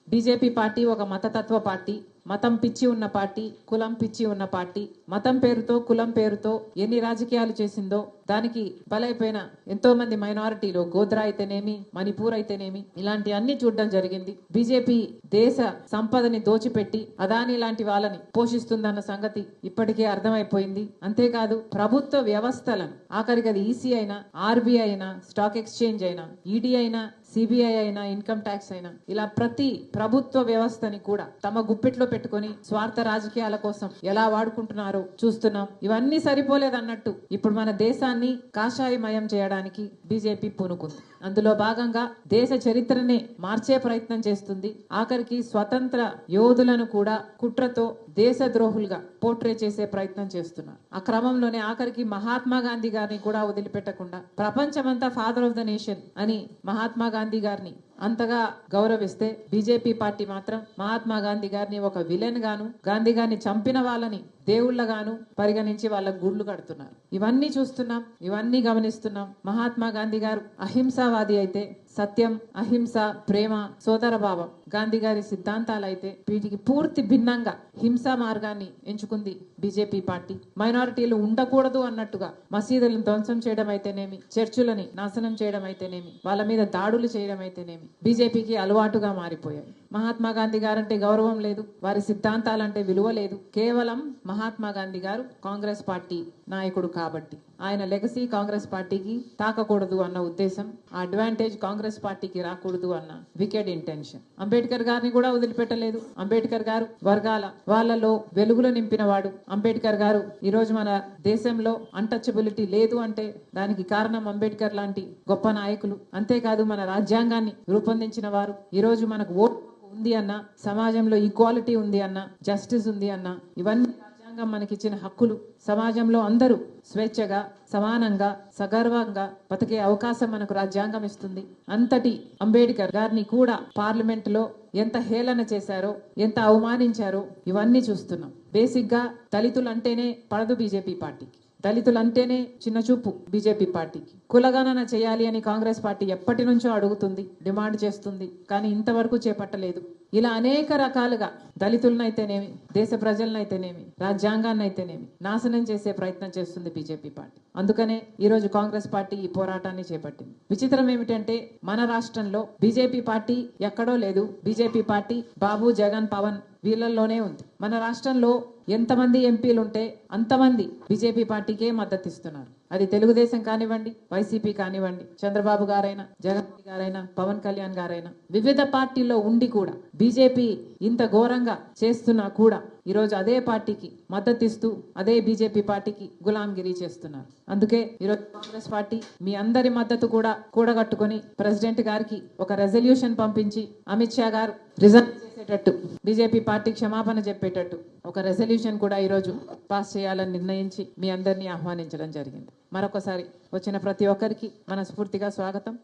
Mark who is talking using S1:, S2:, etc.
S1: BJP party ఒక మతతత్వ party, మతం పిచ్చి ఉన్న పార్టీ, కులం పిచ్చి ఉన్న పార్టీ. మతం పేరుతో కులం పేరుతో ఎన్ని రాజకీయాలు చేసిందో దానికి బలైపోయిన ఎంతో మంది మైనారిటీలు, గోద్రా అయితేనేమి, మణిపూర్ అయితేనేమి, ఇలాంటి అన్ని చూడడం జరిగింది. బీజేపీ దేశ సంపదని దోచిపెట్టి అదాని లాంటి వాళ్ళని పోషిస్తుందన్న సంగతి ఇప్పటికే అర్థమైపోయింది. అంతేకాదు ప్రభుత్వ వ్యవస్థలను, ఆఖరికి అది ఈసీ అయినా, ఆర్బీఐ అయినా, స్టాక్ ఎక్స్చేంజ్ అయినా, ఈడీ అయినా, సిబిఐ అయినా, ఇన్కమ్ ట్యాక్స్ అయినా, ఇలా ప్రతి ప్రభుత్వ వ్యవస్థని కూడా తమ గుప్పిట్లో పెట్టుకొని స్వార్థ రాజకీయాల కోసం ఎలా వాడుకుంటున్నారో చూస్తున్నాం. ఇవన్నీ సరిపోలేదన్నట్టు ఇప్పుడు మన దేశాన్ని కాషాయమయం చేయడానికి బీజేపీ పూనుకుంది. అందులో భాగంగా దేశ చరిత్రనే మార్చే ప్రయత్నం చేస్తుంది. ఆఖరికి స్వతంత్ర యోధులను కూడా కుట్రతో దేశద్రోహులుగా పోర్ట్రే చేసే ప్రయత్నం చేస్తున్నారు. ఆ క్రమంలోనే ఆఖరికి మహాత్మా గాంధీ గారిని కూడా వదిలిపెట్టకుండా ప్రపంచమంతా ఫాదర్ ఆఫ్ ద నేషన్ అని మహాత్మా గాంధీ గారిని అంతగా గౌరవిస్తే బీజేపీ పార్టీ మాత్రం మహాత్మా గాంధీ గారిని ఒక విలన్ గాను, గాంధీ గారిని చంపిన వాళ్ళని దేవుళ్ళగాను పరిగణించి వాళ్ళ గుళ్ళు కడుతున్నారు. ఇవన్నీ చూస్తున్నాం, ఇవన్నీ గమనిస్తున్నాం. మహాత్మా గాంధీ గారు అహింసావాది అయితే, సత్యం, అహింస, ప్రేమ, సోదర భావం గాంధీ గారి సిద్ధాంతాలు అయితే వీటికి పూర్తి భిన్నంగా హింసా మార్గాన్ని ఎంచుకుంది బీజేపీ పార్టీ. మైనారిటీలు ఉండకూడదు అన్నట్టుగా మసీదులను ధ్వంసం చేయడం అయితేనేమి, చర్చులని నాశనం చేయడం అయితేనేమి, వాళ్ళ మీద దాడులు చేయడం అయితేనేమి బీజేపీకి అలవాటుగా మారిపోయాయి. మహాత్మా గాంధీ గారంటే గౌరవం లేదు, వారి సిద్ధాంతాలంటే విలువ లేదు. కేవలం మహాత్మా గాంధీ గారు కాంగ్రెస్ పార్టీ నాయకుడు కాబట్టి ఆయన లెగసీ కాంగ్రెస్ పార్టీకి తాకకూడదు అన్న ఉద్దేశం, ఆ అడ్వాంటేజ్ కాంగ్రెస్ పార్టీకి రాకూడదు అన్న వికెడ్ ఇంటెన్షన్. అంబేద్కర్ గారిని కూడా వదిలిపెట్టలేదు. అంబేద్కర్ గారు వర్గాల వాళ్ళలో వెలుగులు నింపిన వాడు. అంబేద్కర్ గారు ఈ రోజు మన దేశంలో అన్టచబిలిటీ లేదు అంటే దానికి కారణం అంబేద్కర్ లాంటి గొప్ప నాయకులు. అంతేకాదు మన రాజ్యాంగాన్ని రూపొందించిన వారు. ఈ రోజు మనకు ఓటు ఉంది అన్న, సమాజంలో ఈక్వాలిటీ ఉంది అన్న, జస్టిస్ ఉంది అన్న, ఇవన్నీ రాజ్యాంగం మనకిచ్చిన హక్కులు. సమాజంలో అందరూ స్వేచ్ఛగా, సమానంగా, సగర్వంగా బతికే అవకాశం మనకు రాజ్యాంగం ఇస్తుంది. అంతటి అంబేద్కర్ గారిని కూడా పార్లమెంట్ లో ఎంత హేళన చేశారో, ఎంత అవమానించారో ఇవన్నీ చూస్తున్నాం. బేసిక్ గా దళితులు అంటేనే పడదు బీజేపీ పార్టీకి. దళితులంటేనే చిన్న చూపు బీజేపీ పార్టీకి. కులగణన చేయాలి అని కాంగ్రెస్ పార్టీ ఎప్పటి నుంచో అడుగుతుంది, డిమాండ్ చేస్తుంది, కానీ ఇంతవరకు చేపట్టలేదు. ఇలా అనేక రకాలుగా దళితులనైతేనేమి, దేశ ప్రజలనైతేనేమి, రాజ్యాంగాన్నైతేనేమి నాశనం చేసే ప్రయత్నం చేస్తుంది బీజేపీ పార్టీ. అందుకనే ఈ రోజు కాంగ్రెస్ పార్టీ ఈ పోరాటాన్ని చేపట్టింది. విచిత్రం ఏమిటంటే మన రాష్ట్రంలో బీజేపీ పార్టీ ఎక్కడో లేదు. బీజేపీ పార్టీ బాబు, జగన్, పవన్ వీళ్ళల్లోనే ఉంది. మన రాష్ట్రంలో ఎంతమంది ఎంపీలు ఉంటే అంతమంది బీజేపీ పార్టీకే మద్దతు ఇస్తున్నారు. అది తెలుగుదేశం కానివ్వండి, వైసీపీ కానివ్వండి, చంద్రబాబు గారైనా, జగన్ గారైనా, పవన్ కళ్యాణ్ గారైనా, వివిధ పార్టీల్లో ఉండి కూడా బీజేపీ ఇంత ఘోరంగా చేస్తున్నా కూడా ఈరోజు అదే పార్టీకి మద్దతు ఇస్తూ అదే బీజేపీ పార్టీకి గులాంగిరి చేస్తున్నారు. అందుకే ఈరోజు కాంగ్రెస్ పార్టీ మీ అందరి మద్దతు కూడా కూడగట్టుకొని ప్రెసిడెంట్ గారికి ఒక రెజల్యూషన్ పంపించి అమిత్ షా గారు రిజైన్ చేసేటట్టు, బీజేపీ పార్టీ క్షమాపణ చెప్పేటట్టు ఒక రెజల్యూషన్ కూడా ఈరోజు పాస్ చేయాలని నిర్ణయించి మీ అందరినీ ఆహ్వానించడం జరిగింది. మరొకసారి వచ్చిన ప్రతి ఒక్కరికి మనస్ఫూర్తిగా స్వాగతం.